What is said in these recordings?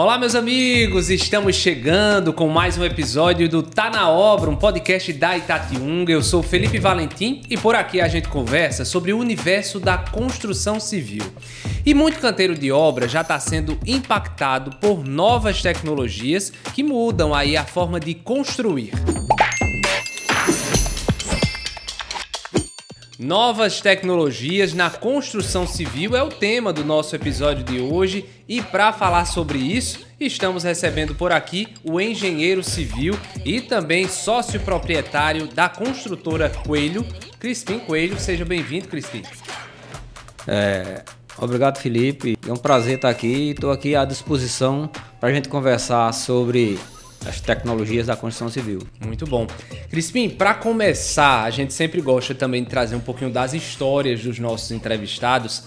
Olá, meus amigos! Estamos chegando com mais um episódio do Tá na Obra, um podcast da Itatiunga. Eu sou Felipe Valentim e por aqui a gente conversa sobre o universo da construção civil. E muito canteiro de obra já está sendo impactado por novas tecnologias que mudam aí a forma de construir. Novas tecnologias na construção civil é o tema do nosso episódio de hoje e para falar sobre isso, estamos recebendo por aqui o engenheiro civil e também sócio proprietário da construtora Coelho, Crispim Coelho. Seja bem-vindo, Crispim. Obrigado, Felipe. É um prazer estar aqui. Estou aqui à disposição para a gente conversar sobre as tecnologias da construção civil. Muito bom. Crispim, para começar, a gente sempre gosta também de trazer um pouquinho das histórias dos nossos entrevistados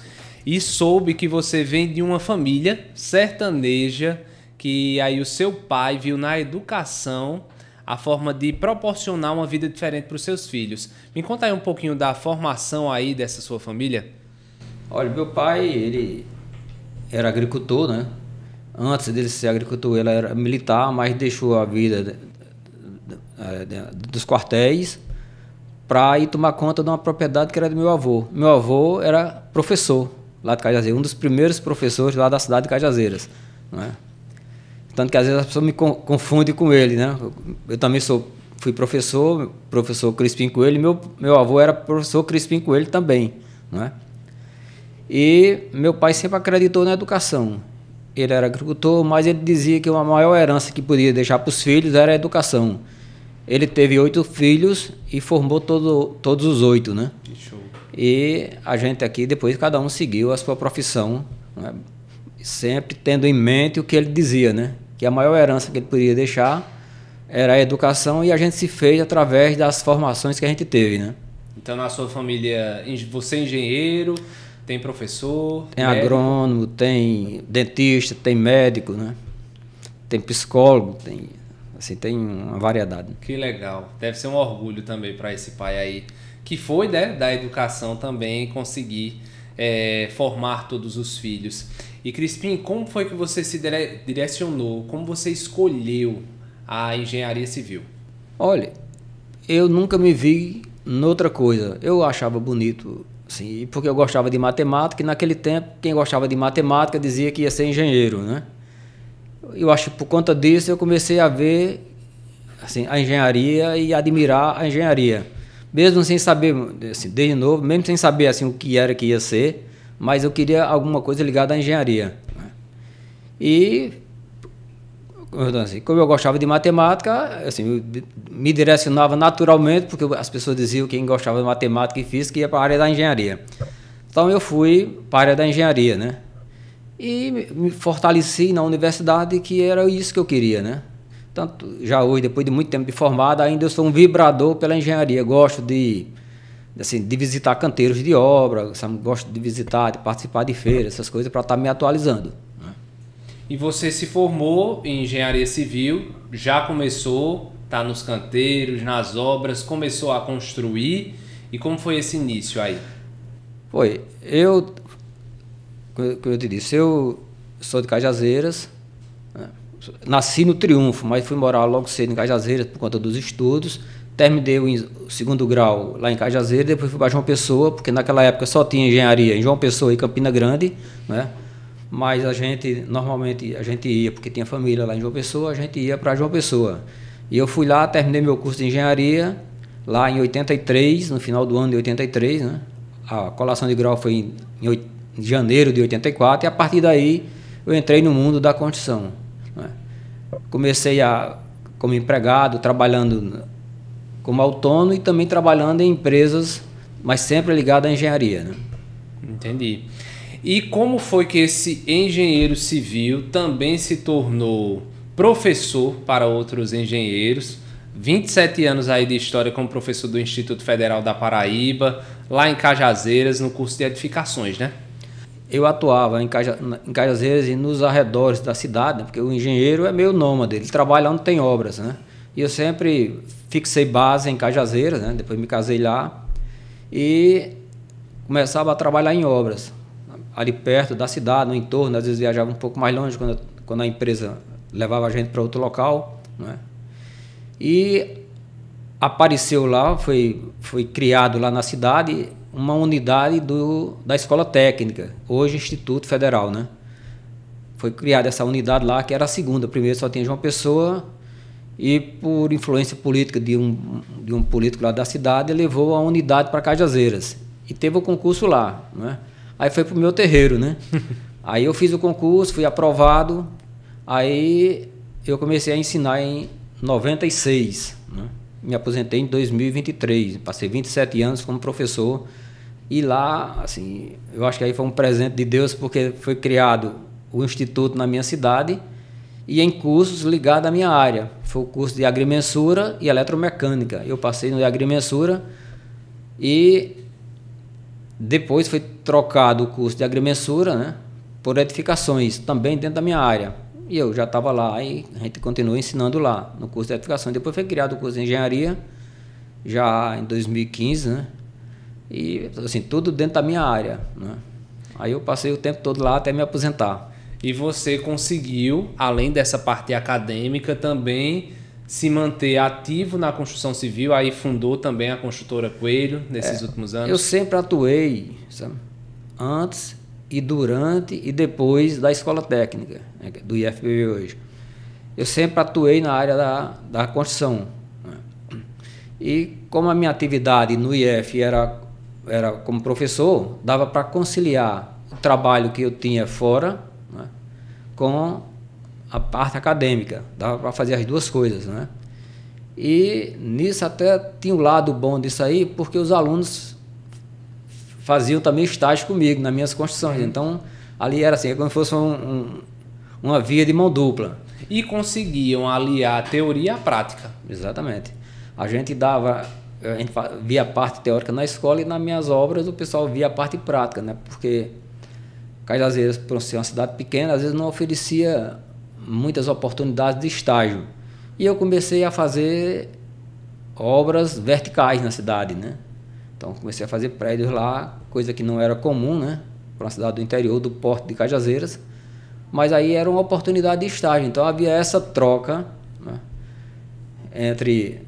e soube que você vem de uma família sertaneja que aí o seu pai viu na educação a forma de proporcionar uma vida diferente para os seus filhos. Me conta aí um pouquinho da formação aí dessa sua família. Olha, meu pai, ele era agricultor, né? Antes dele ser agricultor, ele era militar, mas deixou a vida dos quartéis para ir tomar conta de uma propriedade que era do meu avô. Meu avô era professor lá de Cajazeiras, um dos primeiros professores lá da cidade de Cajazeiras, né? Tanto que às vezes as pessoas me confundem com ele, né? Eu também fui professor Crispim Coelho, meu avô era professor Crispim Coelho também, né? E meu pai sempre acreditou na educação. Ele era agricultor, mas ele dizia que a maior herança que podia deixar para os filhos era a educação. Ele teve 8 filhos e formou todos os 8, né? Que show. E a gente aqui, depois, cada um seguiu a sua profissão, né? Sempre tendo em mente o que ele dizia, né? Que a maior herança que ele podia deixar era a educação, e a gente se fez através das formações que a gente teve, né? Então, na sua família, você é engenheiro, tem professor, tem médico, agrônomo, tem dentista, tem médico, né? Tem psicólogo, tem uma variedade. Que legal. Deve ser um orgulho também para esse pai aí, que foi, né, da educação também conseguir formar todos os filhos. E Crispim, como foi que você se direcionou, como você escolheu a engenharia civil? Olha, eu nunca me vi noutra coisa. Eu achava bonito, sim, porque eu gostava de matemática, e naquele tempo quem gostava de matemática dizia que ia ser engenheiro, né? Eu acho que por conta disso eu comecei a ver assim, a engenharia e admirar a engenharia. Mesmo sem saber, assim, desde novo, mesmo sem saber assim, o que era que ia ser, mas eu queria alguma coisa ligada à engenharia, né? E assim, como eu gostava de matemática, assim, eu me direcionava naturalmente, porque as pessoas diziam que quem gostava de matemática e física ia para a área da engenharia. Então eu fui para a área da engenharia, né? E me fortaleci na universidade, que era isso que eu queria, né? Tanto já hoje, depois de muito tempo de formado, ainda eu sou um vibrador pela engenharia. Gosto de visitar canteiros de obra, sabe? Gosto de visitar, de participar de feiras, essas coisas, para estar me atualizando. E você se formou em engenharia civil, já começou, tá nos canteiros, nas obras, começou a construir. E como foi esse início aí? Foi, como eu te disse, eu sou de Cajazeiras, né? Nasci no Triunfo, mas fui morar logo cedo em Cajazeiras por conta dos estudos. Terminei o segundo grau lá em Cajazeiras, depois fui para João Pessoa, porque naquela época só tinha engenharia em João Pessoa e Campina Grande, né? Mas normalmente a gente ia, porque tinha família lá em João Pessoa, a gente ia para João Pessoa. E eu fui lá, terminei meu curso de engenharia lá em 83, no final do ano de 83, né? A colação de grau foi em janeiro de 84, e a partir daí eu entrei no mundo da construção, né? Comecei como empregado, trabalhando como autônomo e também trabalhando em empresas, mas sempre ligado à engenharia, né? Entendi. E como foi que esse engenheiro civil também se tornou professor para outros engenheiros? 27 anos aí de história como professor do Instituto Federal da Paraíba, lá em Cajazeiras, no curso de edificações, né? Eu atuava em Cajazeiras e nos arredores da cidade, né? Porque o engenheiro é meio nômade, ele trabalha onde tem obras, né? E eu sempre fixei base em Cajazeiras, né? Depois me casei lá e começava a trabalhar em obras ali perto da cidade, no entorno. Às vezes viajava um pouco mais longe quando a empresa levava a gente para outro local, né? E apareceu lá, foi criado lá na cidade uma unidade da Escola Técnica, hoje Instituto Federal, né? Foi criada essa unidade lá, que era a segunda. Primeiro só tinha João Pessoa, e por influência política de um político lá da cidade, levou a unidade para Cajazeiras. E teve o concurso lá, né? Aí foi para o meu terreiro, né? Aí eu fiz o concurso, fui aprovado, aí eu comecei a ensinar em 96, né? Me aposentei em 2023, passei 27 anos como professor. E lá, assim, eu acho que aí foi um presente de Deus, porque foi criado o instituto na minha cidade e em cursos ligados à minha área. Foi o curso de agrimensura e eletromecânica. Eu passei no de agrimensura e depois foi trocado o curso de agrimensura, né, por edificações, também dentro da minha área. E eu já estava lá e a gente continuou ensinando lá no curso de edificação. Depois foi criado o curso de engenharia, já em 2015, né? E assim, tudo dentro da minha área, né? Aí eu passei o tempo todo lá até me aposentar. E você conseguiu, além dessa parte acadêmica, também se manter ativo na construção civil, aí fundou também a Construtora Coelho nesses últimos anos? Eu sempre atuei, sabe, antes e durante e depois da Escola Técnica, né, do IFPB hoje. Eu sempre atuei na área da construção, né? E como a minha atividade no IF era como professor, dava para conciliar o trabalho que eu tinha fora, né, com a parte acadêmica, dava para fazer as duas coisas, né? E nisso até tinha um lado bom disso aí, porque os alunos faziam também estágio comigo nas minhas construções. Então ali era assim, como se fosse uma via de mão dupla. E conseguiam aliar a teoria à prática. Exatamente. A gente via a parte teórica na escola e nas minhas obras o pessoal via a parte prática, né? Porque Cajazeiras, por ser uma cidade pequena, às vezes não oferecia muitas oportunidades de estágio. E eu comecei a fazer obras verticais na cidade, né? Então comecei a fazer prédios lá, coisa que não era comum, né, para uma cidade do interior, do porto de Cajazeiras. Mas aí era uma oportunidade de estágio, então havia essa troca, né, entre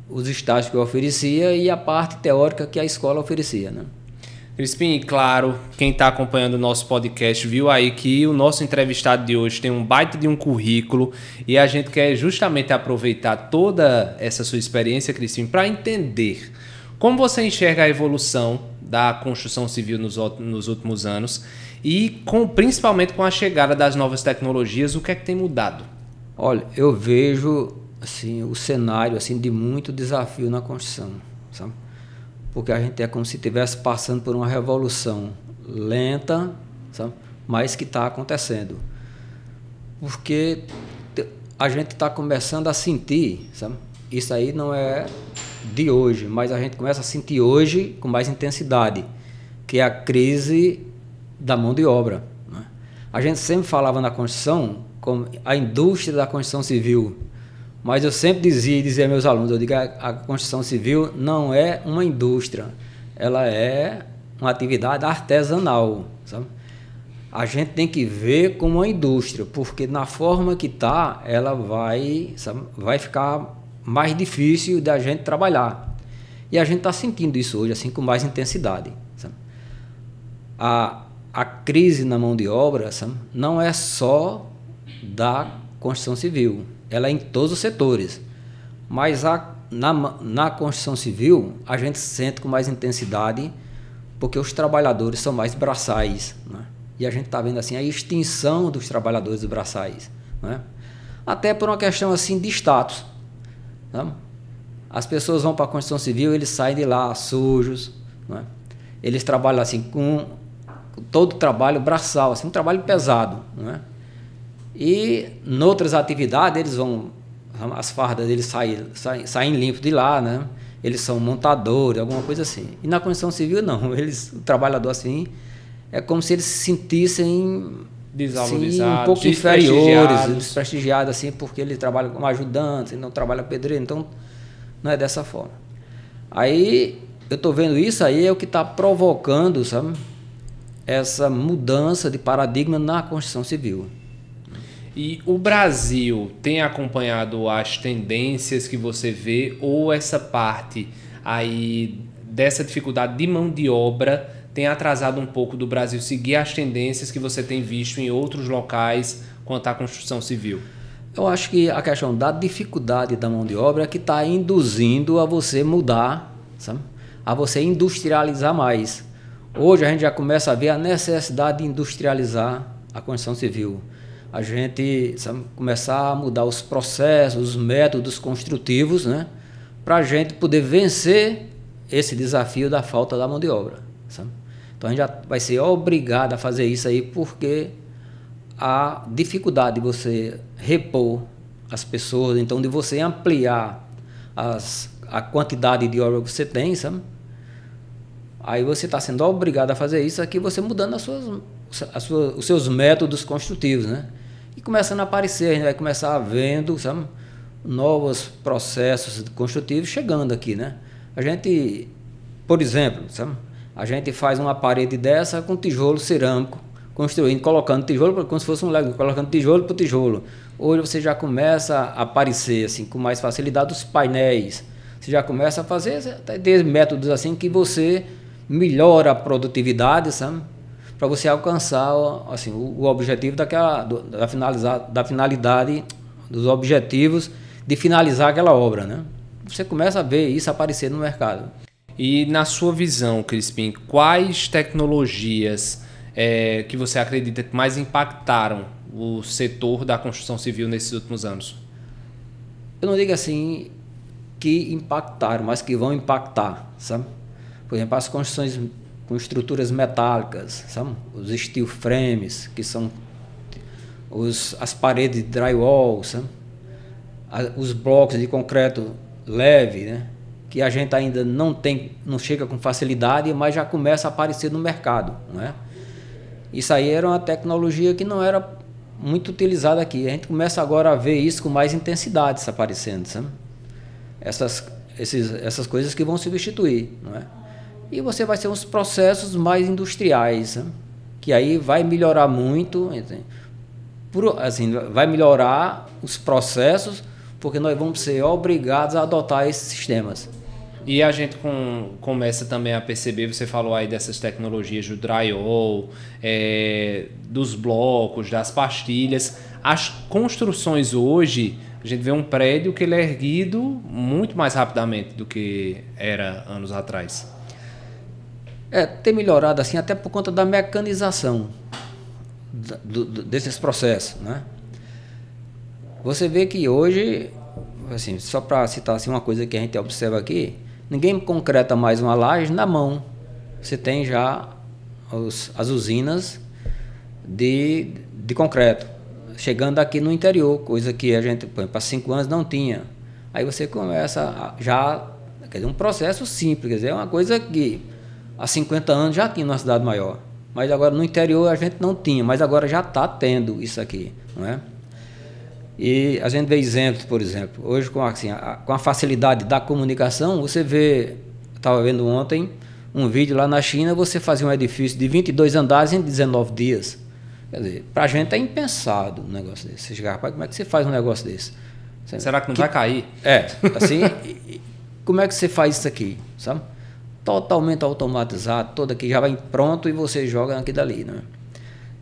os estágios que eu oferecia e a parte teórica que a escola oferecia, né? Crispim, claro, quem está acompanhando o nosso podcast viu aí que o nosso entrevistado de hoje tem um baita de um currículo e a gente quer justamente aproveitar toda essa sua experiência, Crispim, para entender como você enxerga a evolução da construção civil nos últimos anos e principalmente com a chegada das novas tecnologias, o que é que tem mudado? Olha, eu vejo assim, o cenário assim, de muito desafio na construção, sabe? Porque a gente é como se estivesse passando por uma revolução lenta, sabe? Mas que está acontecendo. Porque a gente está começando a sentir, sabe? Isso aí não é de hoje, mas a gente começa a sentir hoje com mais intensidade, que é a crise da mão de obra, né? A gente sempre falava na construção como a indústria da construção civil, mas eu sempre dizia a meus alunos, eu digo, a construção civil não é uma indústria, ela é uma atividade artesanal, sabe? A gente tem que ver como uma indústria, porque na forma que está, ela vai ficar mais difícil da gente trabalhar. E a gente está sentindo isso hoje assim com mais intensidade, sabe? A crise na mão de obra, sabe, não é só da construção civil, ela é em todos os setores, mas na construção civil a gente sente com mais intensidade porque os trabalhadores são mais braçais, né? E a gente está vendo assim a extinção dos trabalhadores braçais, né? Até por uma questão assim de status, né? As pessoas vão para a construção civil, eles saem de lá sujos, né? Eles trabalham assim com todo o trabalho braçal, assim, um trabalho pesado, né? E noutras atividades eles vão, as fardas deles saem limpos de lá, né? Eles são montadores, alguma coisa assim. E na construção civil não, o trabalhador assim é como se eles se sentissem desvalorizados, um pouco inferiores, desprestigiados assim, porque ele trabalha como ajudante, não trabalha pedreiro, então não é dessa forma. Aí eu estou vendo isso aí é o que está provocando, sabe, essa mudança de paradigma na construção civil. E o Brasil tem acompanhado as tendências que você vê, ou essa parte aí dessa dificuldade de mão de obra tem atrasado um pouco do Brasil seguir as tendências que você tem visto em outros locais quanto à construção civil? Eu acho que a questão da dificuldade da mão de obra é que está induzindo a você mudar, sabe? A você industrializar mais. Hoje a gente já começa a ver a necessidade de industrializar a construção civil. A gente, sabe, começar a mudar os processos, os métodos construtivos, né? Para a gente poder vencer esse desafio da falta da mão de obra, sabe? Então a gente já vai ser obrigado a fazer isso aí, porque a dificuldade de você repor as pessoas, então de você ampliar a quantidade de obra que você tem, sabe? Aí você está sendo obrigado a fazer isso aqui, você mudando os seus métodos construtivos, né? E começando a aparecer, a gente vai começar vendo, sabe, novos processos construtivos chegando aqui, né? A gente, por exemplo, sabe, a gente faz uma parede dessa com tijolo cerâmico, construindo, colocando tijolo, como se fosse um Lego, colocando tijolo por tijolo. Hoje você já começa a aparecer assim, com mais facilidade os painéis. Você já começa a fazer métodos assim que você melhora a produtividade, sabe? Para você alcançar assim, o objetivo da finalidade, dos objetivos de finalizar aquela obra, né? Você começa a ver isso aparecer no mercado. E na sua visão, Crispim, quais tecnologias que você acredita que mais impactaram o setor da construção civil nesses últimos anos? Eu não digo assim que impactaram, mas que vão impactar, sabe? Por exemplo, as construções com estruturas metálicas, sabe? Os steel frames, que são as paredes de drywall, sabe? Os blocos de concreto leve, né? Que a gente ainda não chega com facilidade, mas já começa a aparecer no mercado, não é? Isso aí era uma tecnologia que não era muito utilizada aqui. A gente começa agora a ver isso com mais intensidade aparecendo, sabe? Essas coisas que vão substituir, não é? E você vai ter uns processos mais industriais, sabe? Que aí vai melhorar muito, assim, vai melhorar os processos, porque nós vamos ser obrigados a adotar esses sistemas. E a gente começa também a perceber, você falou aí dessas tecnologias do drywall, dos blocos, das pastilhas. As construções hoje, a gente vê um prédio que ele é erguido muito mais rapidamente do que era anos atrás. Tem melhorado assim até por conta da mecanização desses processos, né? Você vê que hoje, assim, só para citar assim, uma coisa que a gente observa aqui, ninguém concreta mais uma laje na mão. Você tem já as usinas de concreto chegando aqui no interior, coisa que a gente, por exemplo, há 5 anos não tinha. Aí você começa quer dizer, um processo simples, quer dizer, é uma coisa que há 50 anos já tinha numa cidade maior, mas agora no interior a gente não tinha, mas agora já está tendo isso aqui, não é? E a gente vê exemplos, por exemplo, hoje com a facilidade da comunicação, você vê, estava vendo ontem um vídeo lá na China, você fazia um edifício de 22 andares em 19 dias. Quer dizer, para a gente é impensado um negócio desse. Você chega, rapaz, como é que você faz um negócio desse? Será que não vai cair? Assim, como é que você faz isso aqui, sabe? Totalmente automatizado, todo aqui já vai pronto e você joga aqui dali, né?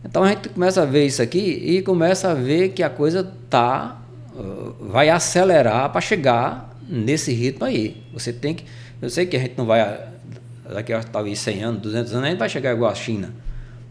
Então a gente começa a ver isso aqui e começa a ver que a coisa vai acelerar para chegar nesse ritmo aí. Você tem que, eu sei que a gente não vai, daqui a talvez 100 anos, 200 anos, a gente vai chegar igual a China,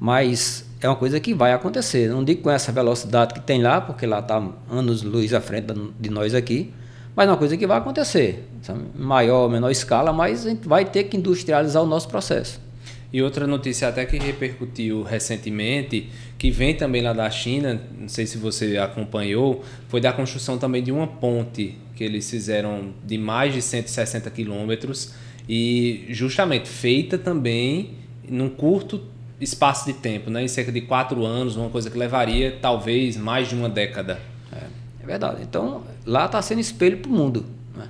mas é uma coisa que vai acontecer. Não digo com essa velocidade que tem lá, porque lá está anos-luz à frente de nós aqui, mas é uma coisa que vai acontecer, sabe? Maior ou menor escala, mas a gente vai ter que industrializar o nosso processo. E outra notícia até que repercutiu recentemente, que vem também lá da China, não sei se você acompanhou, foi da construção também de uma ponte que eles fizeram de mais de 160 quilômetros e justamente feita também num curto espaço de tempo, né? Em cerca de 4 anos, uma coisa que levaria talvez mais de uma década. É verdade. Então, lá está sendo espelho para o mundo, né?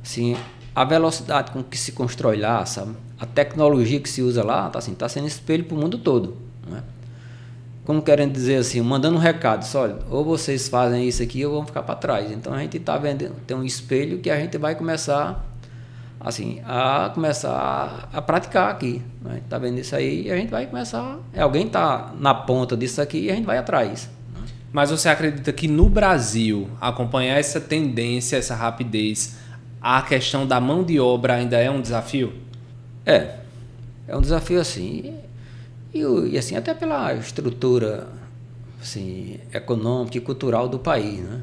Assim, a velocidade com que se constrói lá, sabe? A tecnologia que se usa lá está sendo espelho para o mundo todo, né? como querendo dizer assim, mandando um recado, só, olha, ou vocês fazem isso aqui ou vão ficar para trás. Então a gente está vendo, tem um espelho que a gente vai começar assim, a praticar aqui. Né? A gente está vendo isso aí e a gente vai começar, alguém está na ponta disso aqui e a gente vai atrás. Mas você acredita que no Brasil, acompanhar essa tendência, essa rapidez, a questão da mão de obra ainda é um desafio? É um desafio assim, e assim, até pela estrutura assim, econômica e cultural do país, né?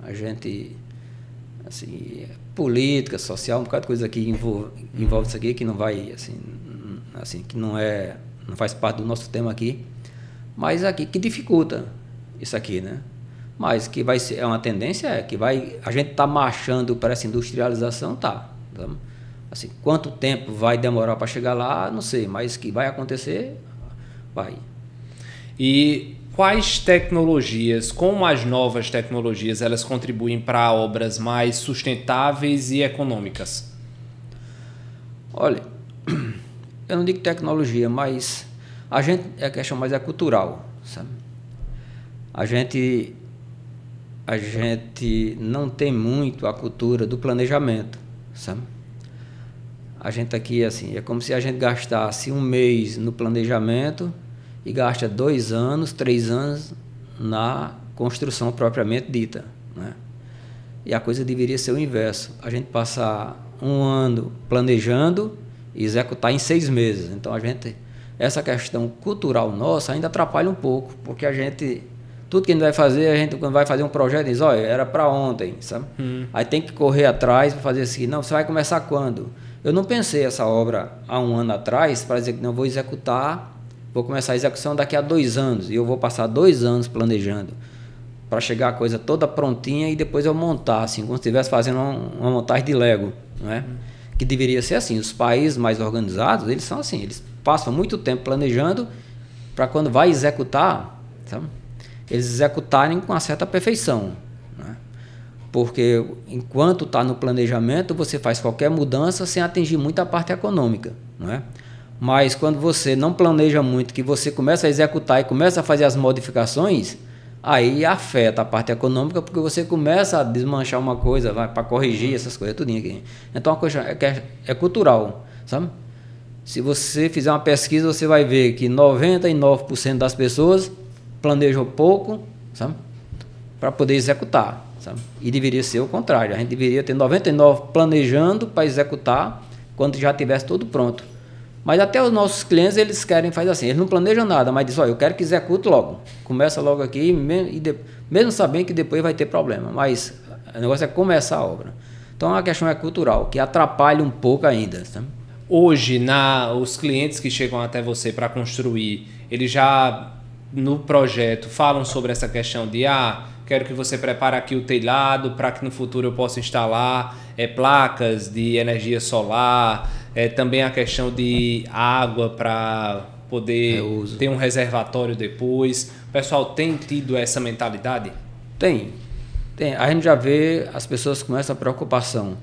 A gente, assim, política, social, um bocado de coisa aqui envolve isso aqui, que não vai, assim, que não faz parte do nosso tema aqui, mas aqui que dificulta isso aqui, né? Mas que vai ser, é uma tendência, que a gente está marchando para essa industrialização, tá? Assim, quanto tempo vai demorar para chegar lá, não sei, mas que vai acontecer, vai. E quais tecnologias, como as novas tecnologias, elas contribuem para obras mais sustentáveis e econômicas? Olha, eu não digo tecnologia, mas a questão mais é cultural, sabe? A gente não tem muito a cultura do planejamento, sabe? A gente aqui, assim, é como se a gente gastasse um mês no planejamento e gasta 2 anos, 3 anos na construção propriamente dita, né? E a coisa deveria ser o inverso. A gente passar 1 ano planejando e executar em 6 meses. Então, essa questão cultural nossa ainda atrapalha um pouco, porque tudo que a gente vai fazer, quando vai fazer um projeto, diz, olha, era para ontem, sabe? Aí tem que correr atrás para fazer assim, não, você vai começar quando? Eu não pensei essa obra há 1 ano atrás para dizer que não vou executar, vou começar a execução daqui a 2 anos, e eu vou passar 2 anos planejando para chegar a coisa toda prontinha e depois eu montar, assim, como se estivesse fazendo uma montagem de Lego, né? Que deveria ser assim. Os países mais organizados, eles são assim, eles passam muito tempo planejando para quando vai executar, sabe? Eles executarem com uma certa perfeição, né? Porque enquanto está no planejamento, você faz qualquer mudança sem atingir muito a parte econômica, não é? Mas quando você não planeja muito, que você começa a executar e começa a fazer as modificações, aí afeta a parte econômica, porque você começa a desmanchar uma coisa, vai para corrigir essas coisas, tudinho aqui. Então, a coisa é cultural, sabe? Se você fizer uma pesquisa, você vai ver que 99% das pessoas planejam pouco, sabe? Para poder executar, sabe? E deveria ser o contrário. A gente deveria ter 99% planejando para executar quando já tivesse tudo pronto. Mas até os nossos clientes, eles querem fazer assim, eles não planejam nada, mas dizem, olha, eu quero que execute logo. Começa logo aqui, mesmo sabendo que depois vai ter problema, mas o negócio é começar a obra. Então a questão é cultural, que atrapalha um pouco ainda, sabe? Hoje, os clientes que chegam até você para construir, eles já no projeto falam sobre essa questão de quero que você prepare aqui o telhado para que no futuro eu possa instalar placas de energia solar, também a questão de água para poder ter um reservatório depois. O pessoal tem tido essa mentalidade? Tem. A gente já vê as pessoas com essa preocupação,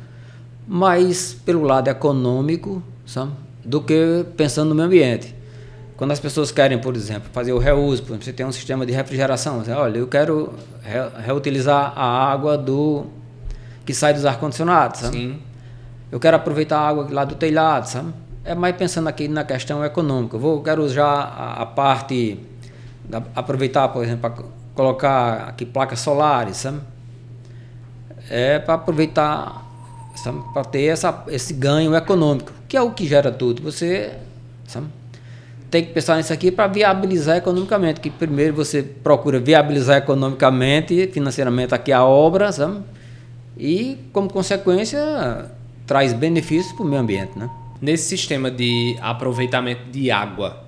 mais pelo lado econômico, sabe, do que pensando no meio ambiente. Quando as pessoas querem, por exemplo, fazer o reuso, por exemplo, você tem um sistema de refrigeração, você, olha, eu quero reutilizar a água que sai dos ar-condicionados, sabe? Sim. Eu quero aproveitar a água lá do telhado, sabe? É mais pensando aqui na questão econômica. Eu quero usar a parte, aproveitar, por exemplo, para colocar aqui placas solares, sabe? É para aproveitar, sabe? Para ter esse ganho econômico, que é o que gera tudo. Você, sabe? Tem que pensar nisso aqui para viabilizar economicamente, que primeiro você procura viabilizar economicamente, financeiramente aqui a obra, sabe? E, como consequência, traz benefícios para o meio ambiente, né? Nesse sistema de aproveitamento de água,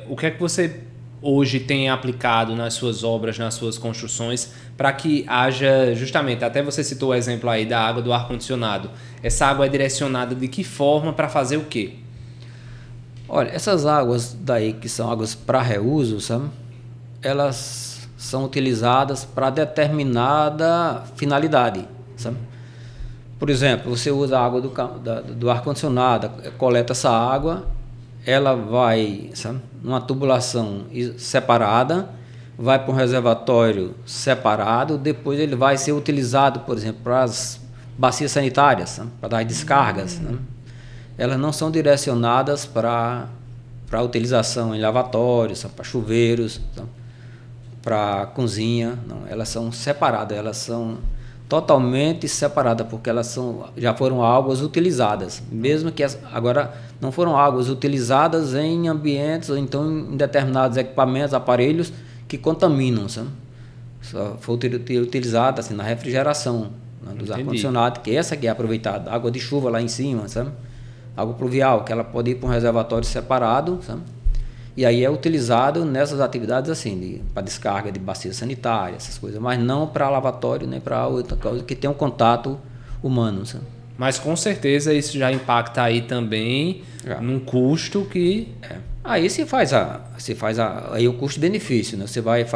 o que é que você hoje tem aplicado nas suas obras, nas suas construções, para que haja, justamente, até você citou o exemplo aí da água do ar-condicionado, essa água é direcionada de que forma para fazer o quê? Olha, essas águas daí, que são águas para reuso, sabe? Elas são utilizadas para determinada finalidade, sabe? Por exemplo, você usa a água do ar-condicionado, coleta essa água, ela vai, sabe, numa tubulação separada, vai para um reservatório separado, depois ele vai ser utilizado, por exemplo, para as bacias sanitárias, né, para dar descargas. Né? Elas não são direcionadas para utilização em lavatórios, para chuveiros, para cozinha. Não, elas são separadas, elas são totalmente separadas, porque elas já foram águas utilizadas, mesmo que agora não foram águas utilizadas em ambientes ou então em determinados equipamentos, aparelhos que contaminam, sabe? Só foi utilizada assim, na refrigeração, né, dos ar-condicionados, que essa aqui é aproveitada, água de chuva lá em cima, sabe? Água pluvial, que ela pode ir para um reservatório separado, sabe? E aí é utilizado nessas atividades assim, para descarga de bacia sanitária, essas coisas, mas não para lavatório nem para outra coisa que tem um contato humano. Sabe? Mas com certeza isso já impacta aí também num custo que... Aí aí o custo-benefício, né? Você vai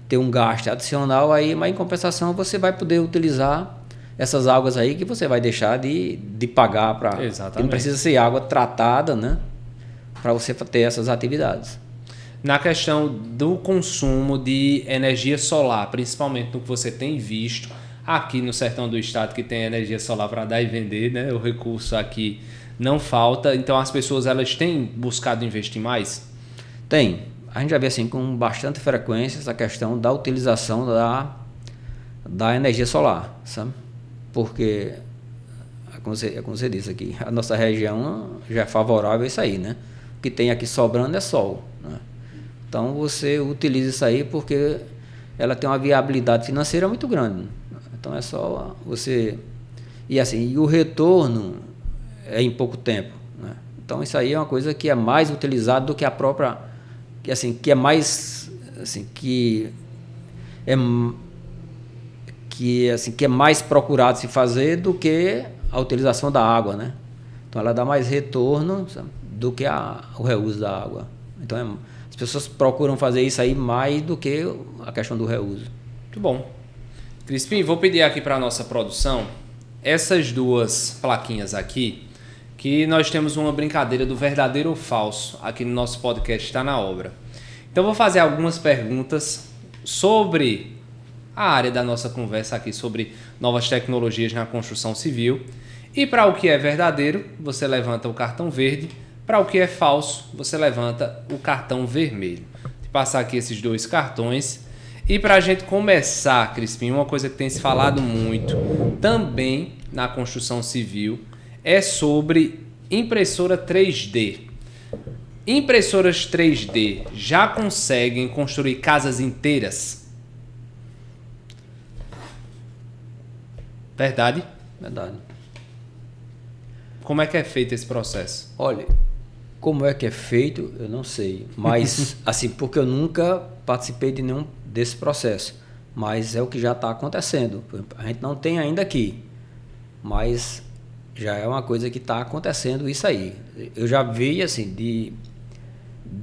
ter um gasto adicional aí, mas em compensação você vai poder utilizar essas águas aí que você vai deixar de pagar para... Exatamente. Não precisa ser água tratada, né? Para você ter essas atividades. Na questão do consumo de energia solar, principalmente no que você tem visto aqui no sertão do estado, que tem energia solar para dar e vender, né? O recurso aqui não falta, então as pessoas elas têm buscado investir mais? Tem. A gente já vê assim com bastante frequência essa questão da utilização da energia solar, sabe? Porque, como você disse aqui, a nossa região já é favorável a isso aí, né? O que tem aqui sobrando é sol, né? Então você utiliza isso aí porque ela tem uma viabilidade financeira muito grande. Então é só você... E assim, e o retorno é em pouco tempo, né? Então isso aí é uma coisa que é mais utilizado do que a própria... que é mais... Assim, que é mais procurado se fazer do que a utilização da água, né? Então ela dá mais retorno, sabe, do que o reuso da água. Então as pessoas procuram fazer isso aí mais do que a questão do reuso. Muito bom. Crispim, vou pedir aqui para a nossa produção essas duas plaquinhas aqui, que nós temos uma brincadeira do verdadeiro ou falso aqui no nosso podcast Está na Obra. Então vou fazer algumas perguntas sobre a área da nossa conversa aqui, sobre novas tecnologias na construção civil. E para o que é verdadeiro, você levanta o cartão verde. Para o que é falso, você levanta o cartão vermelho. Vou passar aqui esses dois cartões. E para a gente começar, Crispim, uma coisa que tem se falado muito também na construção civil é sobre impressora 3D. Impressoras 3D já conseguem construir casas inteiras? Verdade? Verdade. Como é que é feito esse processo? Olha, como é que é feito, eu não sei. Mas, assim, porque eu nunca participei de nenhum desse processo. Mas é o que já está acontecendo. A gente não tem ainda aqui. Mas já é uma coisa que está acontecendo isso aí. Eu já vi, assim, de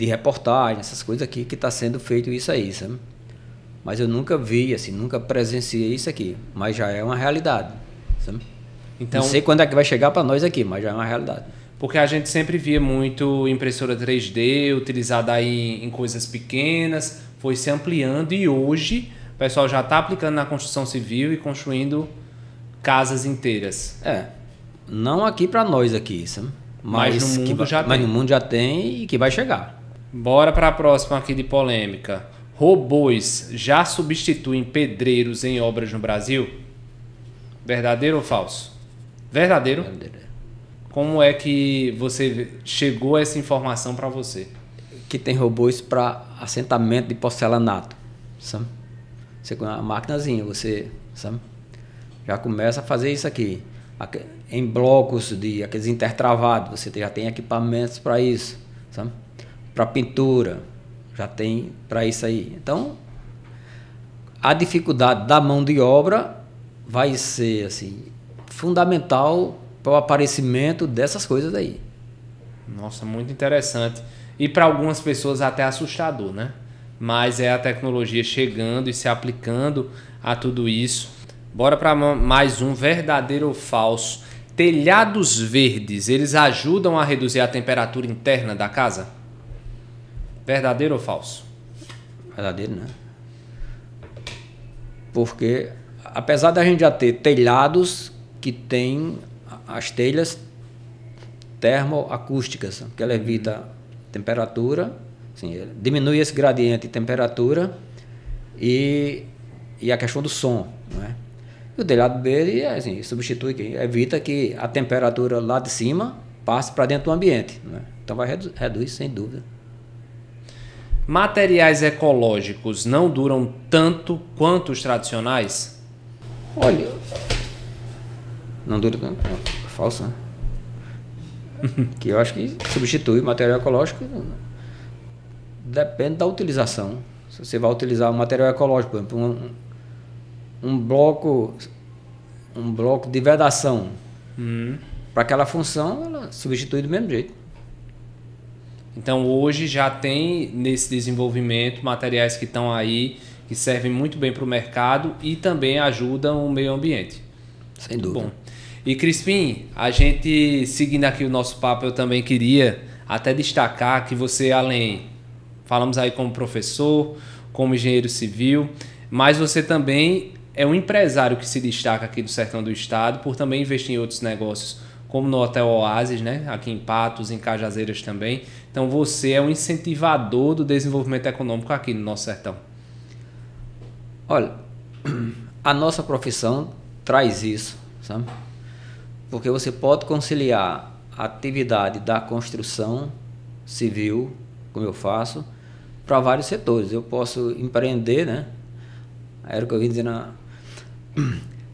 reportagem, essas coisas aqui, que está sendo feito isso aí, sabe? Mas eu nunca vi, assim, nunca presenciei isso aqui. Mas já é uma realidade, sabe? Então, não sei quando é que vai chegar para nós aqui, mas já é uma realidade. Porque a gente sempre via muito impressora 3D utilizada aí em coisas pequenas, foi se ampliando e hoje o pessoal já está aplicando na construção civil e construindo casas inteiras. Não aqui para nós aqui, sabe? Mas no mundo já tem. Mas no mundo já tem e que vai chegar. Bora para a próxima aqui de polêmica. Robôs já substituem pedreiros em obras no Brasil? Verdadeiro ou falso? Verdadeiro. Como é que você chegou a essa informação para você? Que tem robôs para assentamento de porcelanato, sabe? Você com a maquinazinha, você, sabe? Já começa a fazer isso aqui. Em blocos de aqueles intertravados, você já tem equipamentos para isso, sabe? Para pintura, já tem para isso aí. Então, a dificuldade da mão de obra vai ser assim fundamental para o aparecimento dessas coisas aí. Nossa, muito interessante. E para algumas pessoas até assustador, né? Mas é a tecnologia chegando e se aplicando a tudo isso. Bora para mais um verdadeiro ou falso. Telhados verdes, eles ajudam a reduzir a temperatura interna da casa? Verdadeiro ou falso? Verdadeiro, né? Porque, apesar da gente já ter telhados que tem as telhas termoacústicas, que ela evita temperatura, assim, diminui esse gradiente de temperatura e a questão do som, né? E o telhado verde assim, substitui, evita que a temperatura lá de cima passe para dentro do ambiente, né? Então vai reduzir sem dúvida. Materiais ecológicos não duram tanto quanto os tradicionais? Olha, não dura tanto, é falso, né? Que eu acho que substitui material ecológico, depende da utilização. Se você vai utilizar um material ecológico, por exemplo, um bloco de vedação, para aquela função, ela substitui do mesmo jeito. Então hoje já tem nesse desenvolvimento materiais que estão aí, que servem muito bem para o mercado e também ajudam o meio ambiente. Sem dúvida. Bom. E Crispim, a gente seguindo aqui o nosso papo, eu também queria até destacar que você, falamos aí como professor, como engenheiro civil, mas você também é um empresário que se destaca aqui do sertão do estado por também investir em outros negócios, como no Hotel Oasis, né? Aqui em Patos, em Cajazeiras também. Então você é um incentivador do desenvolvimento econômico aqui no nosso sertão. Olha, a nossa profissão traz isso, sabe? Porque você pode conciliar a atividade da construção civil, como eu faço, para vários setores. Eu posso empreender, né? Era o que eu vim dizendo.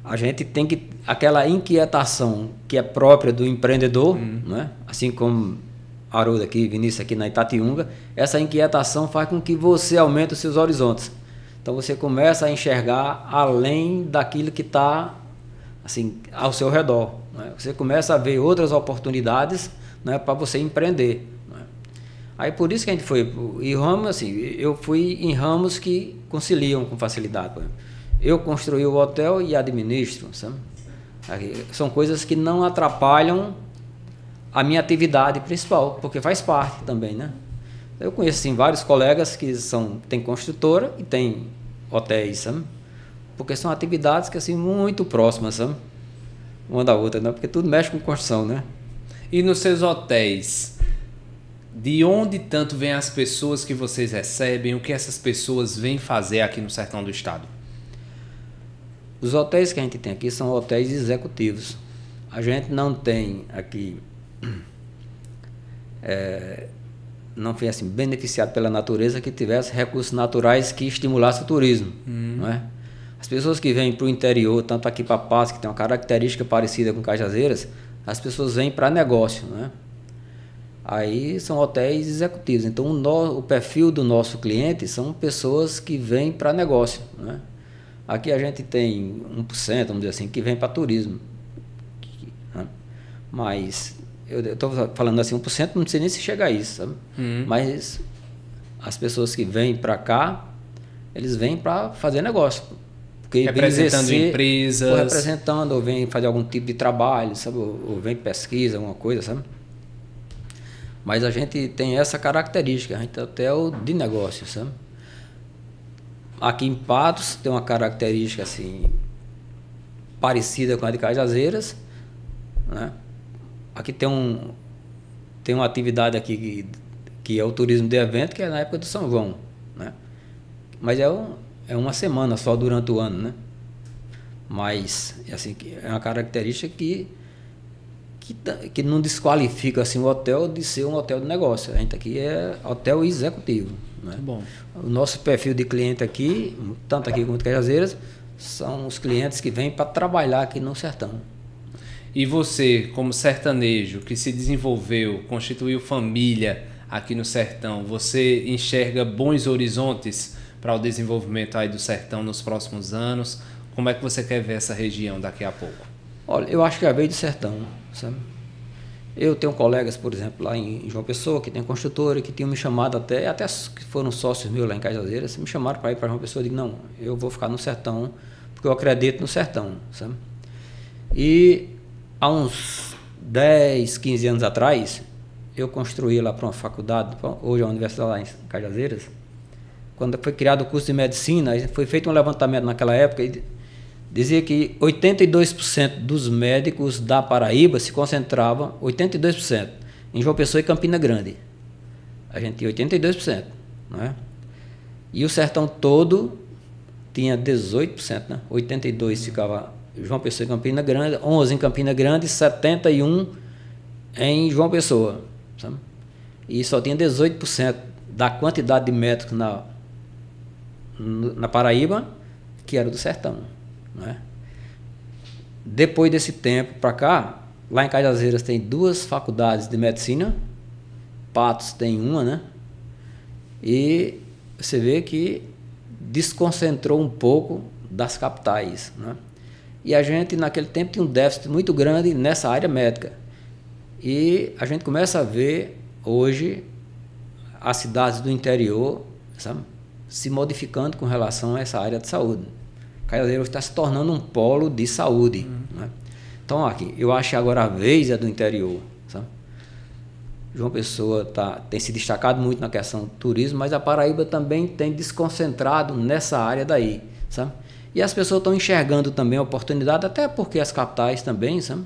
A gente tem que aquela inquietação que é própria do empreendedor, né? Assim como Haroldo aqui, Vinícius aqui na Itatiunga, essa inquietação faz com que você aumente os seus horizontes. Então você começa a enxergar além daquilo que está assim ao seu redor, né? Você começa a ver outras oportunidades, né, para você empreender, né? Aí por isso que a gente foi e ramos assim, eu fui em ramos que conciliam com facilidade. Por exemplo, eu construí o hotel e administro, sabe? São coisas que não atrapalham a minha atividade principal, porque faz parte também, né? Eu conheço assim, vários colegas que têm construtora e têm hotéis, sabe? Porque são atividades que assim muito próximas, sabe? Uma da outra, né? Porque tudo mexe com construção, né? E nos seus hotéis, de onde tanto vêm as pessoas que vocês recebem? O que essas pessoas vêm fazer aqui no sertão do estado? Os hotéis que a gente tem aqui são hotéis executivos. A gente não tem aqui, não foi assim beneficiado pela natureza que tivesse recursos naturais que estimulassem o turismo, não é? As pessoas que vêm para o interior, tanto aqui para Patos, que tem uma característica parecida com Cajazeiras, as pessoas vêm para negócio, né? Aí são hotéis executivos. Então o perfil do nosso cliente são pessoas que vêm para negócio, né? Aqui a gente tem 1%, vamos dizer assim, que vem para turismo, né? Mas eu estou falando assim 1%, não sei nem se chega a isso, sabe? Mas as pessoas que vêm para cá, eles vêm para fazer negócio. Porque representando empresas. Ou representando, ou vem fazer algum tipo de trabalho, sabe? Ou vem pesquisa, alguma coisa, sabe? Mas a gente tem essa característica, a gente é hotel de negócio, sabe? Aqui em Patos tem uma característica assim parecida com a de Cajazeiras, né? Aqui tem uma atividade aqui que é o turismo de evento, que é na época do São João, né? Mas é uma semana só durante o ano, né? Mas assim, é uma característica que não desqualifica assim, o hotel de ser um hotel de negócio. A gente aqui é hotel executivo, né? Bom. O nosso perfil de cliente aqui, tanto aqui quanto em Cajazeiras, são os clientes que vêm para trabalhar aqui no sertão. E você, como sertanejo, que se desenvolveu, constituiu família aqui no sertão, você enxerga bons horizontes para o desenvolvimento aí do sertão nos próximos anos? Como é que você quer ver essa região daqui a pouco? Olha, eu acho que já veio do sertão, sabe? Eu tenho colegas, por exemplo, lá em João Pessoa, que tem construtora, que tinham me chamado até que foram sócios meus lá em Cajazeiras, me chamaram para ir para João Pessoa. Eu digo, não, eu vou ficar no sertão, porque eu acredito no sertão, sabe? E há uns 10, 15 anos atrás, eu construí lá para uma faculdade, hoje é a universidade lá em Cajazeiras, quando foi criado o curso de medicina, foi feito um levantamento naquela época e dizia que 82% dos médicos da Paraíba se concentravam, 82%, em João Pessoa e Campina Grande. A gente tinha 82%, não é? E o sertão todo tinha 18%, né? 82% ficava João Pessoa e Campina Grande, 11% em Campina Grande, 71% em João Pessoa, sabe? E só tinha 18% da quantidade de médicos na Paraíba que era do sertão, não é? Depois desse tempo para cá, lá em Cajazeiras tem 2 faculdades de medicina, Patos tem uma, né? E você vê que desconcentrou um pouco das capitais, né? E a gente naquele tempo tinha um déficit muito grande nessa área médica. E a gente começa a ver hoje as cidades do interior, sabe, se modificando com relação a essa área de saúde. Cajazeiras está se tornando um polo de saúde, né? Então aqui, eu acho que agora a vez é do interior, sabe? João Pessoa tem se destacado muito na questão do turismo, mas a Paraíba também tem desconcentrado nessa área daí, sabe? E as pessoas estão enxergando também a oportunidade, até porque as capitais também, sabe,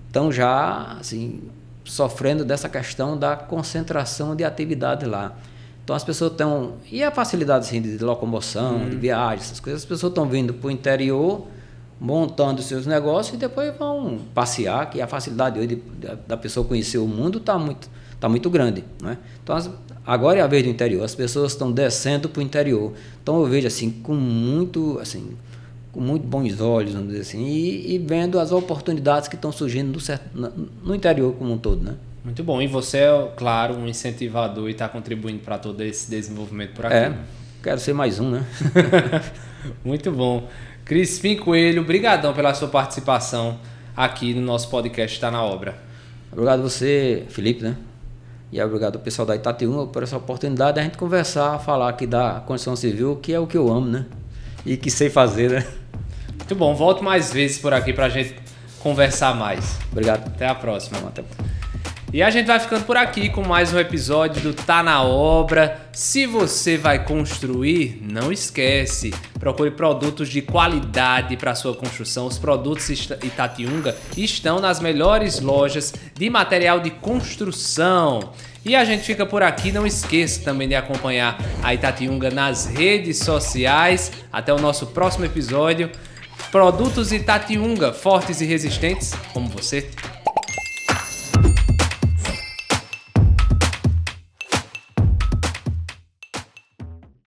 estão já assim, sofrendo dessa questão da concentração de atividade lá. Então as pessoas estão... E a facilidade assim, de locomoção, de viagem, essas coisas, as pessoas estão vindo para o interior, montando seus negócios e depois vão passear, que a facilidade hoje da pessoa conhecer o mundo está muito grande, né? Então agora é a vez do interior, as pessoas estão descendo para o interior. Então eu vejo assim com muito bons olhos, vamos dizer assim, e vendo as oportunidades que estão surgindo no interior como um todo, né? Muito bom. E você é, claro, um incentivador e está contribuindo para todo esse desenvolvimento por aqui. Quero ser mais um, né? Muito bom. Crispim Coelho, brigadão pela sua participação aqui no nosso podcast Está na Obra. Obrigado a você, Felipe, né? E obrigado ao pessoal da Itatiunga por essa oportunidade de a gente conversar, falar aqui da construção civil, que é o que eu amo, né? E que sei fazer, né? Muito bom. Volto mais vezes por aqui para a gente conversar mais. Obrigado. Até a próxima. Até. E a gente vai ficando por aqui com mais um episódio do Tá na Obra. Se você vai construir, não esquece, procure produtos de qualidade para sua construção. Os produtos Itatiunga estão nas melhores lojas de material de construção. E a gente fica por aqui, não esqueça também de acompanhar a Itatiunga nas redes sociais. Até o nosso próximo episódio. Produtos Itatiunga, fortes e resistentes como você.